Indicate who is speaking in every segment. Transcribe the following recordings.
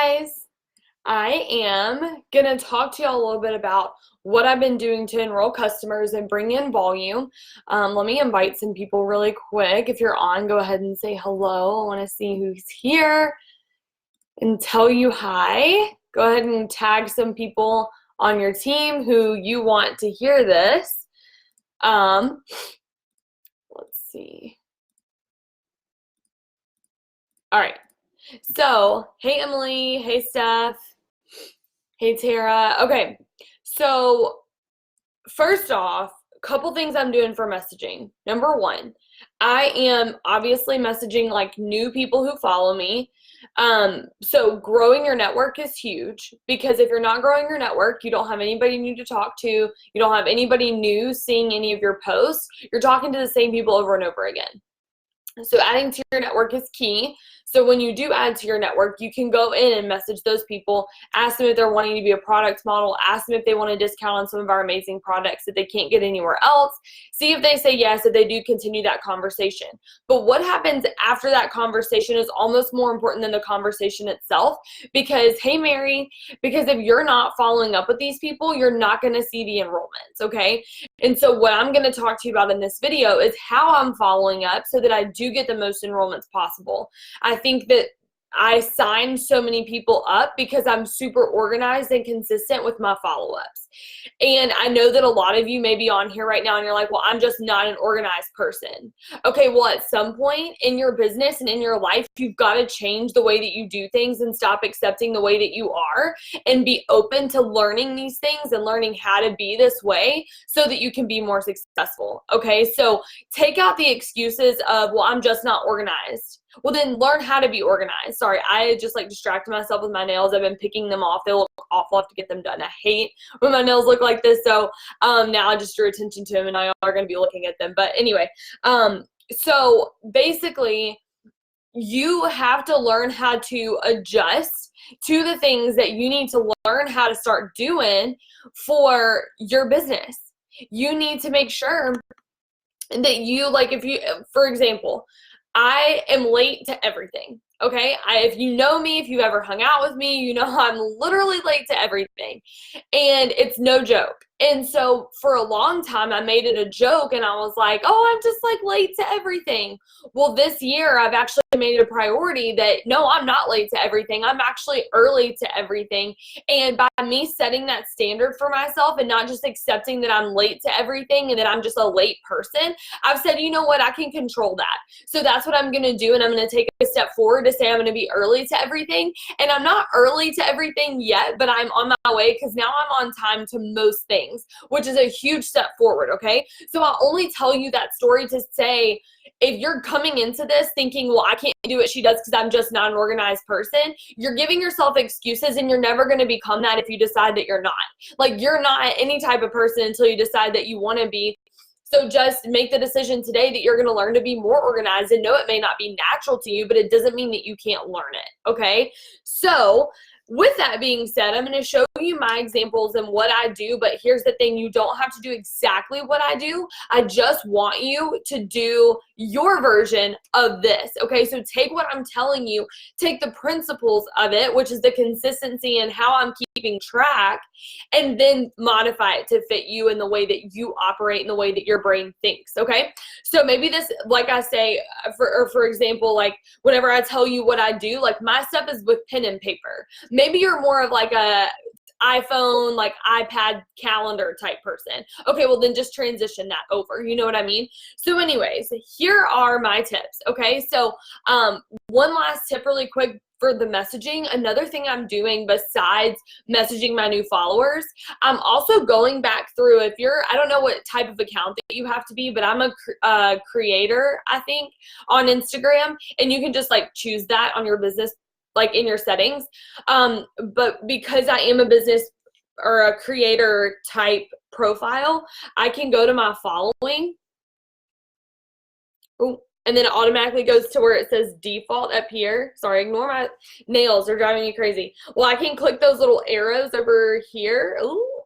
Speaker 1: guys, I am going to talk to y'all a little bit about what I've been doing to enroll customers and bring in volume. Let me invite some people really quick. If you're on, go ahead and say hello. I want to see who's here and tell you hi. Go ahead and tag some people on your team who you want to hear this. Let's see. All right. So, hey, Emily. Hey, Steph. Hey, Tara. Okay. So, first off, a couple things I'm doing for messaging. Number one, I am obviously messaging like new people who follow me. So growing your network is huge, because if you're not growing your network, you don't have anybody new to talk to. You don't have anybody new seeing any of your posts. You're talking to the same people over and over again. So adding to your network is key. So when you do add to your network, you can go in and message those people, ask them if they're wanting to be a product model, ask them if they want a discount on some of our amazing products that they can't get anywhere else. See if they say yes, if they do, continue that conversation. But what happens after that conversation is almost more important than the conversation itself, because, hey, Mary, because if you're not following up with these people, you're not going to see the enrollments, okay? And so what I'm going to talk to you about in this video is how I'm following up so that I do get the most enrollments possible. I think that I sign so many people up because I'm super organized and consistent with my follow-ups. And I know that a lot of you may be on here right now and you're like, well, I'm just not an organized person. Okay, well, at some point in your business and in your life, you've got to change the way that you do things and stop accepting the way that you are and be open to learning these things and learning how to be this way so that you can be more successful. Okay, so take out the excuses of, well, I'm just not organized. Well, then learn how to be organized. Sorry, I just like distracted myself with my nails. I've been picking them off. They look awful. I have to get them done. I hate when my nails look like this. So now I just drew attention to them and I are going to be looking at them. But anyway, so basically you have to learn how to adjust to the things that you need to learn how to start doing for your business. You need to make sure that you, like, if you, for example, I am late to everything, okay? If you know me, if you've ever hung out with me, you know I'm literally late to everything, and it's no joke. And so for a long time, I made it a joke, and I was like, oh, I'm just like late to everything. Well, this year, I've actually made it a priority that, no, I'm not late to everything. I'm actually early to everything. And by me setting that standard for myself and not just accepting that I'm late to everything and that I'm just a late person, I've said, you know what, I can control that. So that's what I'm going to do, and I'm going to take a step forward to say I'm going to be early to everything. And I'm not early to everything yet, but I'm on my way, because now I'm on time to most things, which is a huge step forward, okay? So I'll only tell you that story to say, if you're coming into this thinking, well, I can't do what she does because I'm just not an organized person, you're giving yourself excuses, and you're never going to become that if you decide that you're not. Like, you're not any type of person until you decide that you want to be. So just make the decision today that you're going to learn to be more organized, and know it may not be natural to you, but it doesn't mean that you can't learn it, okay? So with that being said, I'm going to show you my examples and what I do, but here's the thing, you don't have to do exactly what I do. I just want you to do your version of this, okay? So take what I'm telling you, take the principles of it, which is the consistency and how I'm keeping track, and then modify it to fit you in the way that you operate and the way that your brain thinks, okay? So maybe this, like I say, for example, like whenever I tell you what I do, like my stuff is with pen and paper. Maybe you're more of like a iPhone, like iPad calendar type person. Okay, well then just transition that over. You know what I mean? So anyways, here are my tips. Okay, so one last tip really quick for the messaging. Another thing I'm doing besides messaging my new followers, I'm also going back through, if you're, I don't know what type of account that you have to be, but I'm a creator, I think, on Instagram, and you can just like choose that on your business, like in your settings. But because I am a business or a creator type profile, I can go to my following. Ooh, and then it automatically goes to where it says default up here. Sorry, ignore my nails. They're driving me crazy. Well, I can click those little arrows over here. Ooh,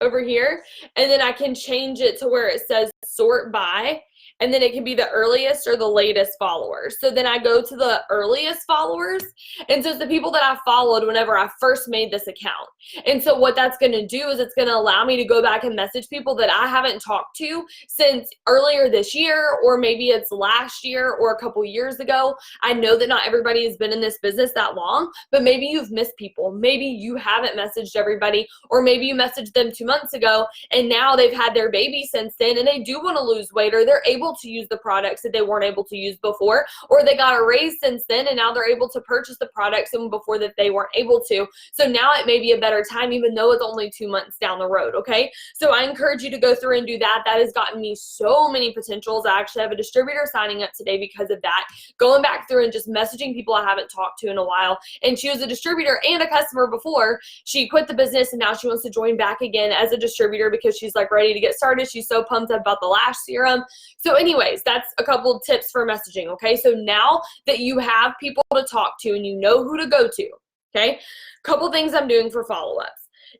Speaker 1: over here. And then I can change it to where it says sort by. and then it can be the earliest or the latest followers. So then I go to the earliest followers, and so it's the people that I followed whenever I first made this account. And so what that's going to do is it's going to allow me to go back and message people that I haven't talked to since earlier this year, or maybe it's last year or a couple years ago. I know that not everybody has been in this business that long, but maybe you've missed people. Maybe you haven't messaged everybody, or maybe you messaged them 2 months ago and now they've had their baby since then and they do want to lose weight, or they're able to use the products that they weren't able to use before, or they got a raise since then and now they're able to purchase the products and before that they weren't able to. So now it may be a better time, even though it's only 2 months down the road. Okay, so I encourage you to go through and do that. That has gotten me so many potentials. I actually have a distributor signing up today because of that, going back through and just messaging people I haven't talked to in a while. And she was a distributor and a customer before. She quit the business and now she wants to join back again as a distributor because she's like ready to get started. She's so pumped up about the lash serum. So anyways, that's a couple of tips for messaging. Okay, so now that you have people to talk to and you know who to go to, okay, couple things I'm doing for follow-ups.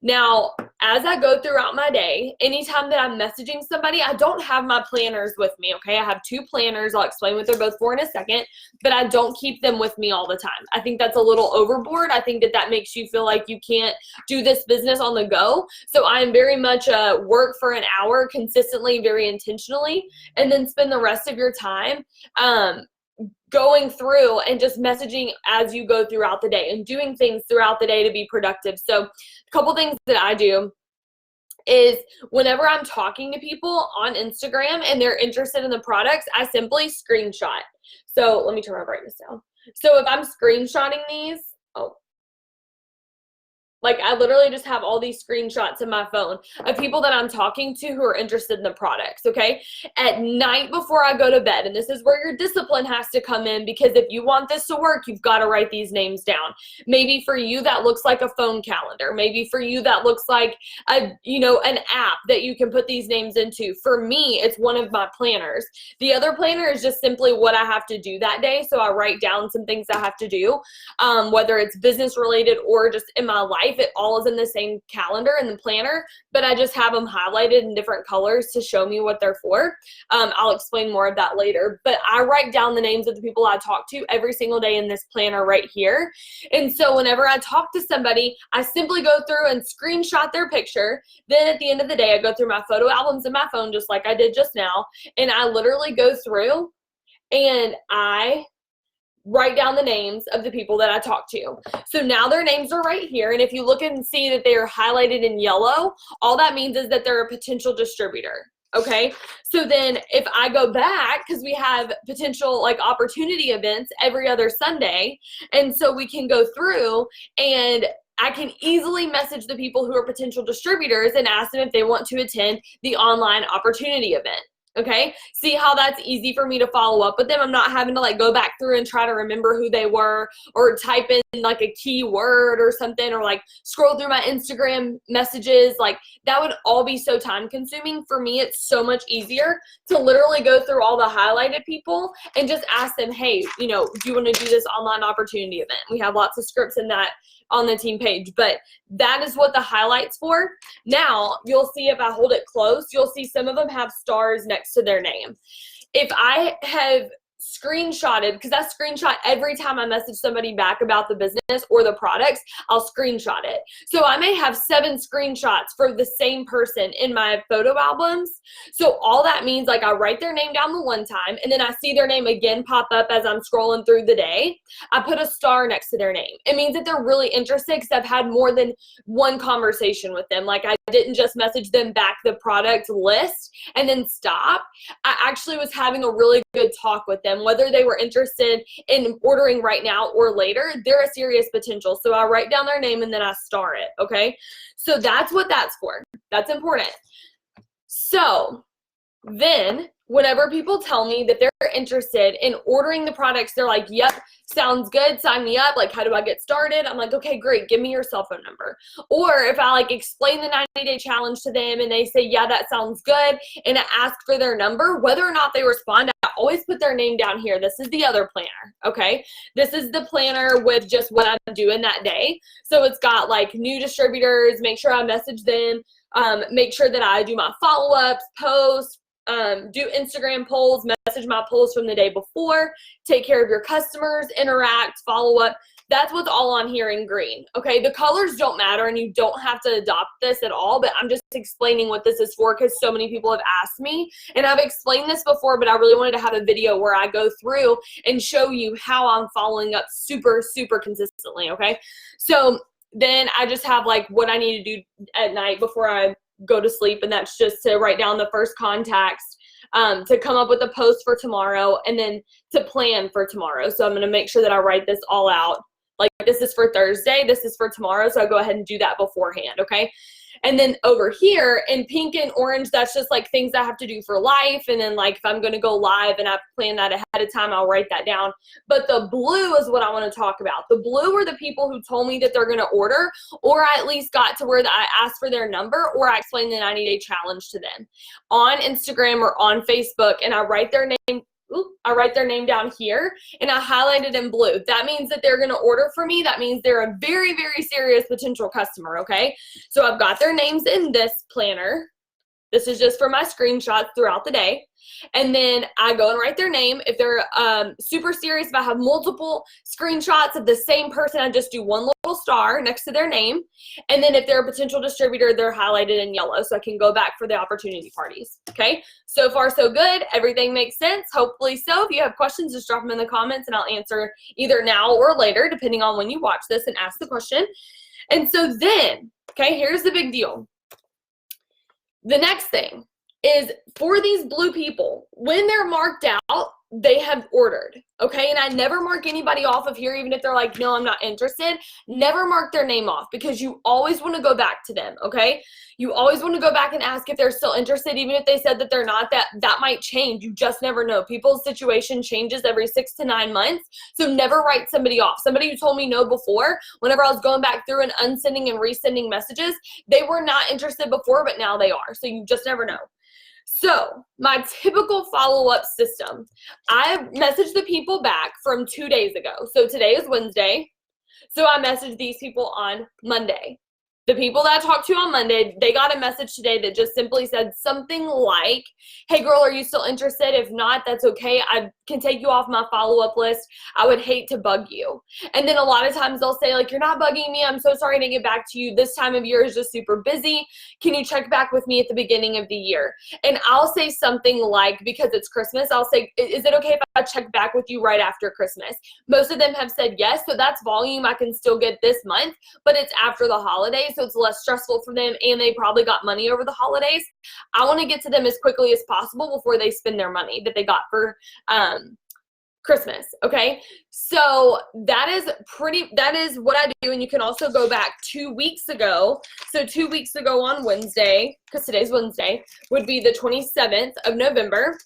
Speaker 1: Now, as I go throughout my day, anytime that I'm messaging somebody, I don't have my planners with me, okay? I have 2 planners. I'll explain what they're both for in a second, but I don't keep them with me all the time. I think that's a little overboard. I think that that makes you feel like you can't do this business on the go. So I am very much work for an hour consistently, very intentionally, and then spend the rest of your time going through and just messaging as you go throughout the day and doing things throughout the day to be productive. So a couple things that I do is whenever I'm talking to people on Instagram and they're interested in the products, I simply screenshot. So let me turn my brightness down. So if I'm screenshotting these, like I literally just have all these screenshots in my phone of people that I'm talking to who are interested in the products, okay? At night before I go to bed, and this is where your discipline has to come in, because if you want this to work, you've got to write these names down. Maybe for you that looks like a phone calendar. Maybe for you that looks like an app that you can put these names into. For me, it's one of my planners. The other planner is just simply what I have to do that day. So I write down some things I have to do, whether it's business related or just in my life. It all is in the same calendar in the planner, but I just have them highlighted in different colors to show me what they're for. I'll explain more of that later, but I write down the names of the people I talk to every single day in this planner right here. And so whenever I talk to somebody, I simply go through and screenshot their picture. Then at the end of the day, I go through my photo albums in my phone, just like I did just now. And I literally go through and I write down the names of the people that I talk to. So now their names are right here. And if you look and see that they are highlighted in yellow, all that means is that they're a potential distributor. Okay. So then if I go back, because we have potential like opportunity events every other Sunday. And so we can go through and I can easily message the people who are potential distributors and ask them if they want to attend the online opportunity event. Okay, see how that's easy for me to follow up with them. I'm not having to like go back through and try to remember who they were or type in like a keyword or something, or like scroll through my Instagram messages. Like that would all be so time consuming. For me, it's so much easier to literally go through all the highlighted people and just ask them, hey, do you want to do this online opportunity event? We have lots of scripts in that on the team page, but that is what the highlights for. Now you'll see if I hold it close, you'll see some of them have stars next to their name. If I have screenshotted, because I screenshot every time I message somebody back about the business or the products, I'll screenshot it. So I may have 7 screenshots for the same person in my photo albums. So all that means, like, I write their name down the one time and then I see their name again pop up as I'm scrolling through the day. I put a star next to their name. It means that they're really interested because I've had more than one conversation with them. Like I didn't just message them back the product list and then stop. I actually was having a really good talk with them. Whether they were interested in ordering right now or later, they're a serious potential. So I write down their name and then I star it, okay? So that's what that's for. That's important. So then whenever people tell me that they're interested in ordering the products, they're like, yep, sounds good, sign me up. Like, how do I get started? I'm like, okay, great, give me your cell phone number. Or if I like explain the 90-day challenge to them and they say, yeah, that sounds good, and I ask for their number, whether or not they respond, I always put their name down here. This is the other planner, okay? This is the planner with just what I'm doing that day. So it's got like new distributors, make sure I message them, make sure that I do my follow-ups, posts, do Instagram polls, message my polls from the day before, take care of your customers, interact, follow up. That's what's all on here in green. Okay, the colors don't matter and you don't have to adopt this at all, but I'm just explaining what this is for because so many people have asked me. And I've explained this before, but I really wanted to have a video where I go through and show you how I'm following up super, super consistently, okay? So then I just have like what I need to do at night before I go to sleep, and that's just to write down the first contacts, to come up with a post for tomorrow, and then to plan for tomorrow. So I'm going to make sure that I write this all out. Like this is for Thursday, this is for tomorrow, so I go ahead and do that beforehand, okay? And then over here in pink and orange, that's just like things I have to do for life. And then like if I'm going to go live and I've planned that ahead of time, I'll write that down. But the blue is what I want to talk about. The blue are the people who told me that they're going to order, or I at least got to where I asked for their number, or I explained the 90-day challenge to them on Instagram or on Facebook, and I write their name. I write their name down here and I highlight it in blue. That means that they're going to order for me. That means they're a very, very serious potential customer, okay? So I've got their names in this planner. This is just for my screenshots throughout the day. And then I go and write their name. If they're super serious, if I have multiple screenshots of the same person, I just do one little star next to their name. And then if they're a potential distributor, they're highlighted in yellow so I can go back for the opportunity parties. Okay, so far so good. Everything makes sense. Hopefully so. If you have questions, just drop them in the comments and I'll answer either now or later, depending on when you watch this and ask the question. And so then, okay, here's the big deal. The next thing is for these blue people, when they're marked out, they have ordered, okay? And I never mark anybody off of here, even if they're like, no, I'm not interested. Never mark their name off because you always want to go back to them, okay? You always want to go back and ask if they're still interested, even if they said that they're not. That might change. You just never know. People's situation changes every 6 to 9 months, so never write somebody off. Somebody who told me no before, whenever I was going back through and unsending and resending messages, they were not interested before, but now they are, so you just never know. So my typical follow-up system, I messaged the people back from 2 days ago. So today is Wednesday. So I messaged these people on Monday. The people that I talked to on Monday, they got a message today that just simply said something like, hey girl, are you still interested? If not, that's okay. I can take you off my follow-up list. I would hate to bug you. And then a lot of times they'll say like, you're not bugging me. I'm so sorry to get back to you. This time of year is just super busy. Can you check back with me at the beginning of the year? And I'll say something like, because it's Christmas, I'll say, is it okay if I check back with you right after Christmas? Most of them have said yes. So that's volume I can still get this month, but it's after the holidays. So it's less stressful for them and they probably got money over the holidays. I want to get to them as quickly as possible before they spend their money that they got for Christmas. Okay. So that is what I do. And you can also go back 2 weeks ago. So 2 weeks ago on Wednesday, because today's Wednesday, would be the 27th of November.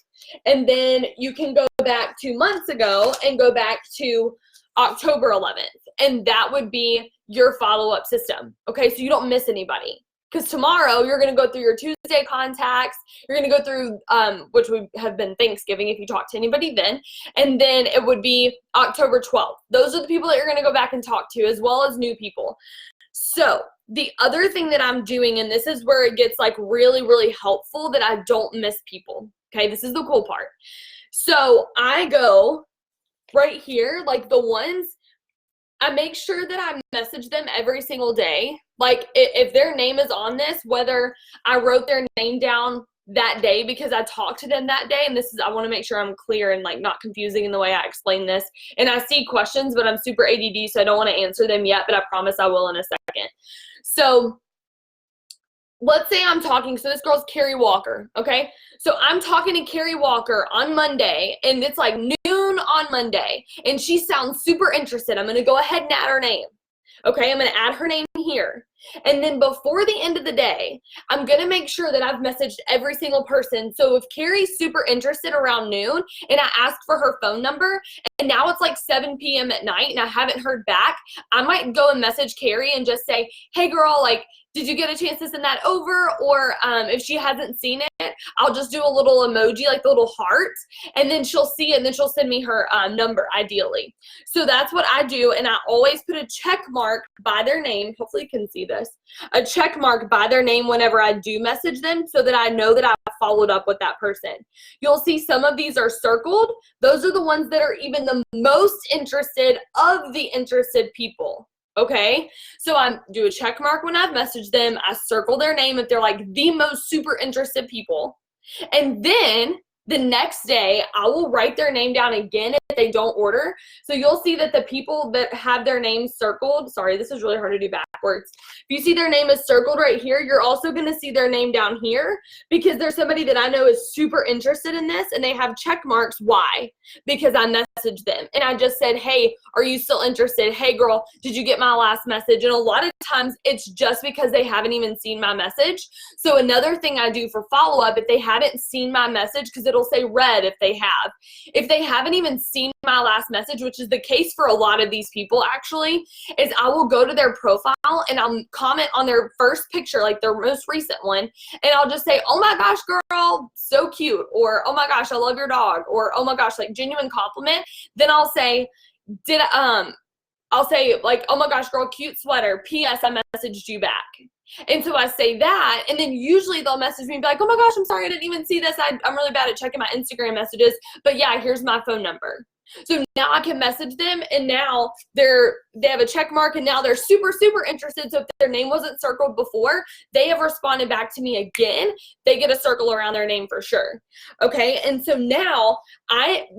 Speaker 1: And then you can go back 2 months ago and go back to October 11th. And that would be your follow-up system. Okay, so you don't miss anybody. Because tomorrow you're going to go through your Tuesday contacts. You're going to go through, which would have been Thanksgiving if you talk to anybody then. And then it would be October 12th. Those are the people that you're going to go back and talk to, as well as new people. So the other thing that I'm doing, and this is where it gets like really, really helpful, that I don't miss people. Okay, this is the cool part. So I go right here, like the ones, I make sure that I message them every single day. Like if their name is on this, whether I wrote their name down that day because I talked to them that day, and this is, I want to make sure I'm clear and like not confusing in the way I explain this. And I see questions, but I'm super ADD, so I don't want to answer them yet, but I promise I will in a second. So let's say I'm talking, so this girl's Carrie Walker, okay? So I'm talking to Carrie Walker on Monday, and it's like noon on Monday, and she sounds super interested. I'm going to go ahead and add her name, okay? I'm going to add her name here. And then before the end of the day, I'm going to make sure that I've messaged every single person. So if Carrie's super interested around noon and I ask for her phone number and now it's like 7 p.m. at night and I haven't heard back, I might go and message Carrie and just say, hey girl, like, did you get a chance to send that over? Or if she hasn't seen it, I'll just do a little emoji, like the little heart, and then she'll see it, and then she'll send me her number, ideally. So that's what I do, and I always put a check mark by their name. Hopefully you can see this. A check mark by their name whenever I do message them, so that I know that I followed up with that person. You'll see some of these are circled. Those are the ones that are even the most interested of the interested people. Okay, so I do a check mark when I've messaged them. I circle their name if they're like the most super interested people. And then the next day, I will write their name down again if they don't order. So you'll see that the people that have their name circled, sorry, this is really hard to do backwards. If you see their name is circled right here, you're also going to see their name down here, because there's somebody that I know is super interested in this, and they have check marks. Why? Because I messaged them and I just said, hey, are you still interested? Hey girl, did you get my last message? And a lot of times it's just because they haven't even seen my message. So another thing I do for follow-up, if they haven't seen my message, because it'll say read if they have. If they haven't even seen my last message, which is the case for a lot of these people actually, is I will go to their profile and I'll comment on their first picture, like their most recent one, and I'll just say, oh my gosh, girl, so cute, or oh my gosh, I love your dog, or oh my gosh, like genuine compliment. Then I'll say, I'll say like, oh my gosh, girl, cute sweater. P.S. I messaged you back. And so I say that, and then usually they'll message me and be like, oh my gosh, I'm sorry, I didn't even see this. I'm really bad at checking my Instagram messages, but yeah, here's my phone number. So now I can message them, and now they have a check mark, and now they're super, super interested. So if their name wasn't circled before, they have responded back to me again. They get a circle around their name for sure. Okay, and so now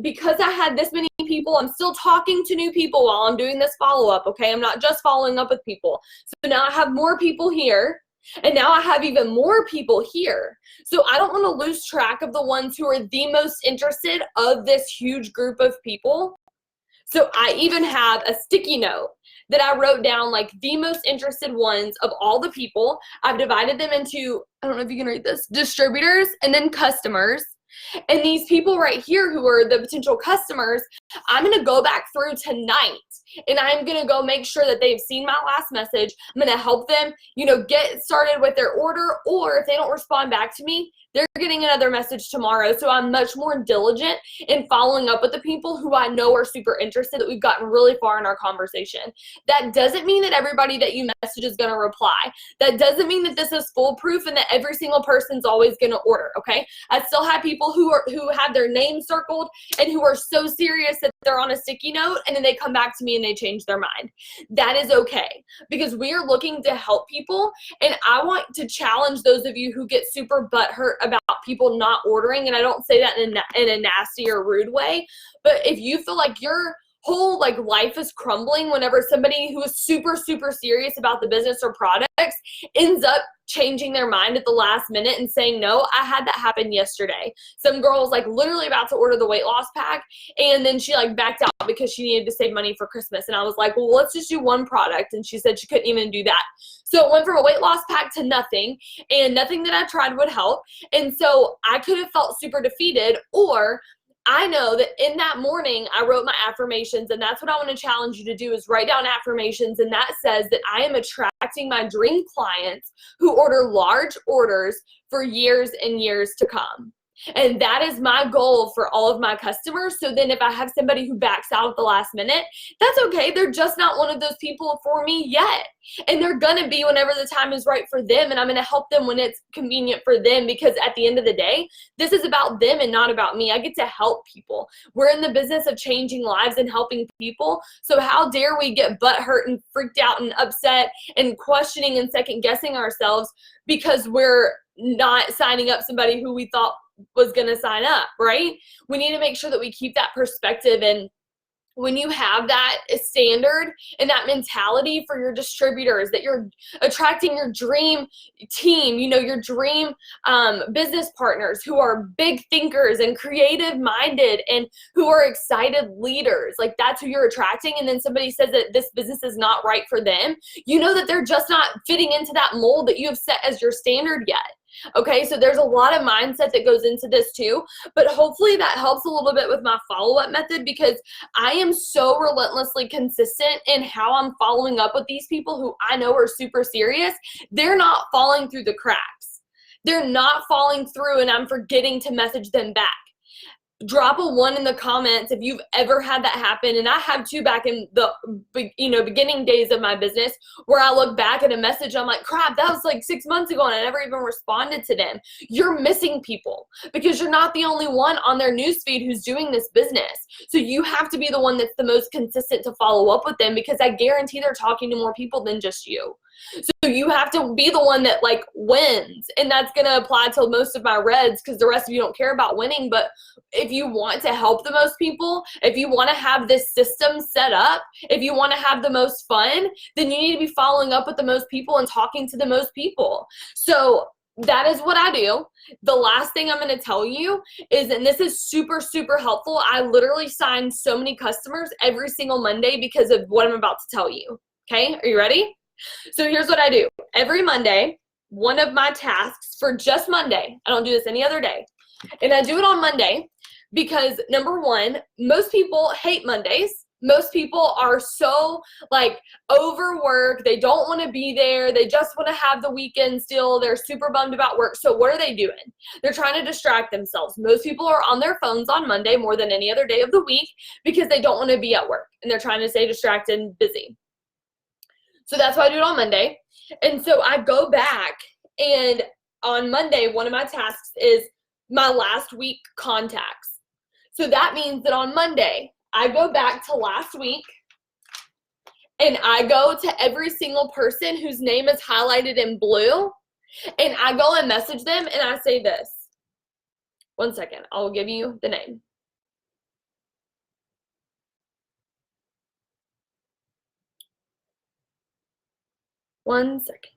Speaker 1: because I had this many people, I'm still talking to new people while I'm doing this follow-up, okay? I'm not just following up with people. So now I have more people here, and now I have even more people here. So I don't want to lose track of the ones who are the most interested of this huge group of people. So I even have a sticky note that I wrote down, like the most interested ones of all the people. I've divided them into, I don't know if you can read this, distributors and then customers. And these people right here who are the potential customers, I'm going to go back through tonight, and I'm going to go make sure that they've seen my last message. I'm going to help them, get started with their order, or if they don't respond back to me, they're getting another message tomorrow. So I'm much more diligent in following up with the people who I know are super interested, that we've gotten really far in our conversation. That doesn't mean that everybody that you message is going to reply. That doesn't mean that this is foolproof and that every single person's always going to order, okay? I still have people who have their name circled and who are so serious that they're on a sticky note, and then they come back to me and they change their mind. That is okay, because we are looking to help people, and I want to challenge those of you who get super butthurt about people not ordering, and I don't say that in a nasty or rude way, but if you feel like your whole life is crumbling whenever somebody who is super, super serious about the business or products ends up changing their mind at the last minute and saying no. I had that happen yesterday. Some girl was literally about to order the weight loss pack, and then she backed out because she needed to save money for Christmas. And I was like, well, let's just do one product. And she said she couldn't even do that. So it went from a weight loss pack to nothing, and nothing that I tried would help. And so I could have felt super defeated, or I know that in that morning I wrote my affirmations, and that's what I want to challenge you to do, is write down affirmations. And that says that I am attracting my dream clients who order large orders for years and years to come. And that is my goal for all of my customers. So then if I have somebody who backs out at the last minute, that's okay. They're just not one of those people for me yet. And they're going to be whenever the time is right for them. And I'm going to help them when it's convenient for them, because at the end of the day, this is about them and not about me. I get to help people. We're in the business of changing lives and helping people. So how dare we get butthurt and freaked out and upset and questioning and second guessing ourselves because we're not signing up somebody who we thought was going to sign up, right? We need to make sure that we keep that perspective. And when you have that standard and that mentality for your distributors, that you're attracting your dream team, your dream business partners who are big thinkers and creative minded and who are excited leaders, that's who you're attracting. And then somebody says that this business is not right for them, that they're just not fitting into that mold that you have set as your standard yet. Okay, so there's a lot of mindset that goes into this too, but hopefully that helps a little bit with my follow-up method, because I am so relentlessly consistent in how I'm following up with these people who I know are super serious. They're not falling through the cracks. They're not falling through and I'm forgetting to message them back. Drop a 1 in the comments if you've ever had that happen. And I have too, back in the beginning days of my business, where I look back at a message, I'm like, crap, that was like 6 months ago and I never even responded to them. You're missing people because you're not the only one on their newsfeed who's doing this business. So you have to be the one that's the most consistent to follow up with them, because I guarantee they're talking to more people than just you. So you have to be the one that like wins, and that's going to apply to most of my reds, because the rest of you don't care about winning. But if you want to help the most people, if you want to have this system set up, if you want to have the most fun, then you need to be following up with the most people and talking to the most people. So that is what I do. The last thing I'm going to tell you is, and this is super, super helpful, I literally sign so many customers every single Monday because of what I'm about to tell you. Okay, are you ready? So here's what I do. Every Monday, one of my tasks for just Monday, I don't do this any other day, and I do it on Monday because, number one, most people hate Mondays. Most people are so like overworked. They don't want to be there. They just want to have the weekend still. They're super bummed about work. So what are they doing? They're trying to distract themselves. Most people are on their phones on Monday more than any other day of the week because they don't want to be at work and they're trying to stay distracted and busy. So that's why I do it on Monday. And so I go back, and on Monday, one of my tasks is my last week contacts. So that means that on Monday, I go back to last week and I go to every single person whose name is highlighted in blue, and I go and message them and I say this. 1 second, I'll give you the name. One second.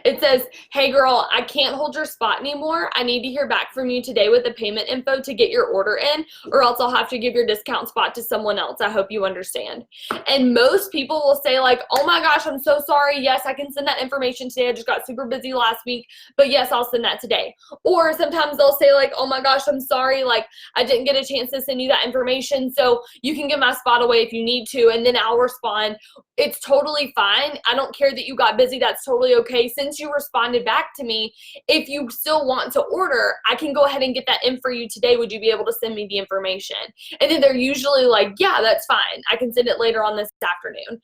Speaker 1: It says, hey girl, I can't hold your spot anymore. I need to hear back from you today with the payment info to get your order in, or else I'll have to give your discount spot to someone else. I hope you understand. And most people will say like, oh my gosh, I'm so sorry. Yes, I can send that information today. I just got super busy last week, but yes, I'll send that today. Or sometimes they'll say like, oh my gosh, I'm sorry. Like I didn't get a chance to send you that information. So you can give my spot away if you need to. And then I'll respond, it's totally fine. I don't care that you got busy. That's totally okay. Since you responded back to me, if you still want to order, I can go ahead and get that in for you today. Would you be able to send me the information? And then they're usually like, yeah, that's fine. I can send it later on this afternoon.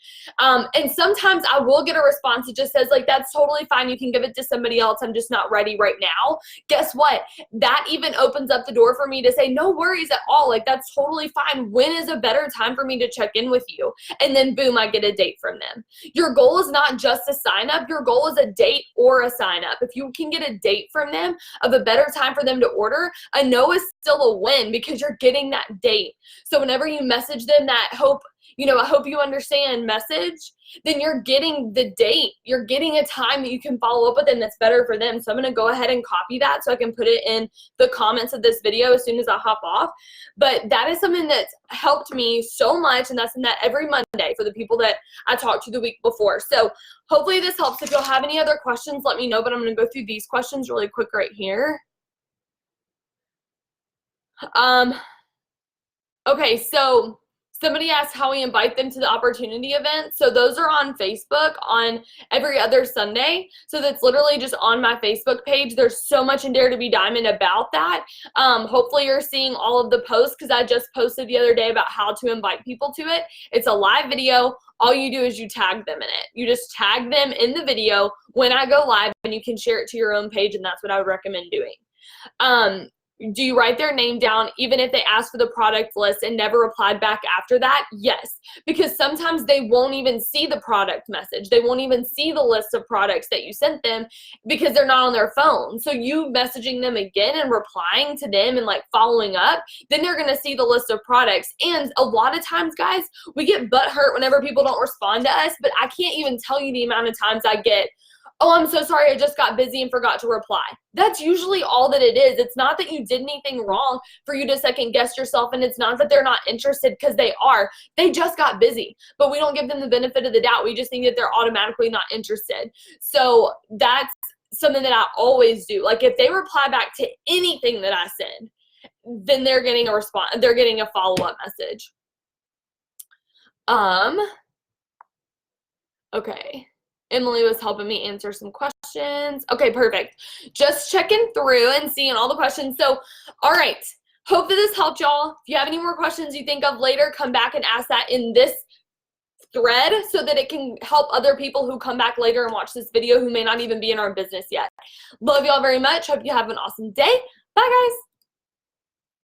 Speaker 1: And sometimes I will get a response that just says like, that's totally fine. You can give it to somebody else. I'm just not ready right now. Guess what? That even opens up the door for me to say, no worries at all. Like that's totally fine. When is a better time for me to check in with you? And then boom, I get a date from them. Your goal is not just a sign up. Your goal is a date or a sign up. If you can get a date from them of a better time for them to order, a no is still a win because you're getting that date. So whenever you message them that I hope you understand message, then you're getting the date. You're getting a time that you can follow up with them that's better for them. So I'm going to go ahead and copy that so I can put it in the comments of this video as soon as I hop off. But that is something that's helped me so much, and that's in that every Monday for the people that I talked to the week before. So hopefully this helps. If you'll have any other questions, let me know, but I'm going to go through these questions really quick right here. Okay, so somebody asked how we invite them to the opportunity event. So those are on Facebook on every other Sunday. So that's literally just on my Facebook page. There's so much in Dare to Be Diamond about that. Hopefully you're seeing all of the posts, because I just posted the other day about how to invite people to it. It's a live video. All you do is you tag them in it. You just tag them in the video when I go live, and you can share it to your own page, and that's what I would recommend doing. Do you write their name down even if they ask for the product list and never replied back after that? Yes, because sometimes they won't even see the product message. They won't even see the list of products that you sent them because they're not on their phone. So you messaging them again and replying to them and like following up, then they're going to see the list of products. And a lot of times, guys, we get butthurt whenever people don't respond to us, but I can't even tell you the amount of times I get, oh, I'm so sorry, I just got busy and forgot to reply. That's usually all that it is. It's not that you did anything wrong for you to second guess yourself, and it's not that they're not interested, because they are. They just got busy, but we don't give them the benefit of the doubt. We just think that they're automatically not interested. So that's something that I always do. Like if they reply back to anything that I send, then they're getting a response. They're getting a follow-up message. Okay. Emily was helping me answer some questions. Okay, perfect. Just checking through and seeing all the questions. So, all right. Hope that this helped y'all. If you have any more questions you think of later, come back and ask that in this thread so that it can help other people who come back later and watch this video who may not even be in our business yet. Love y'all very much. Hope you have an awesome day. Bye, guys.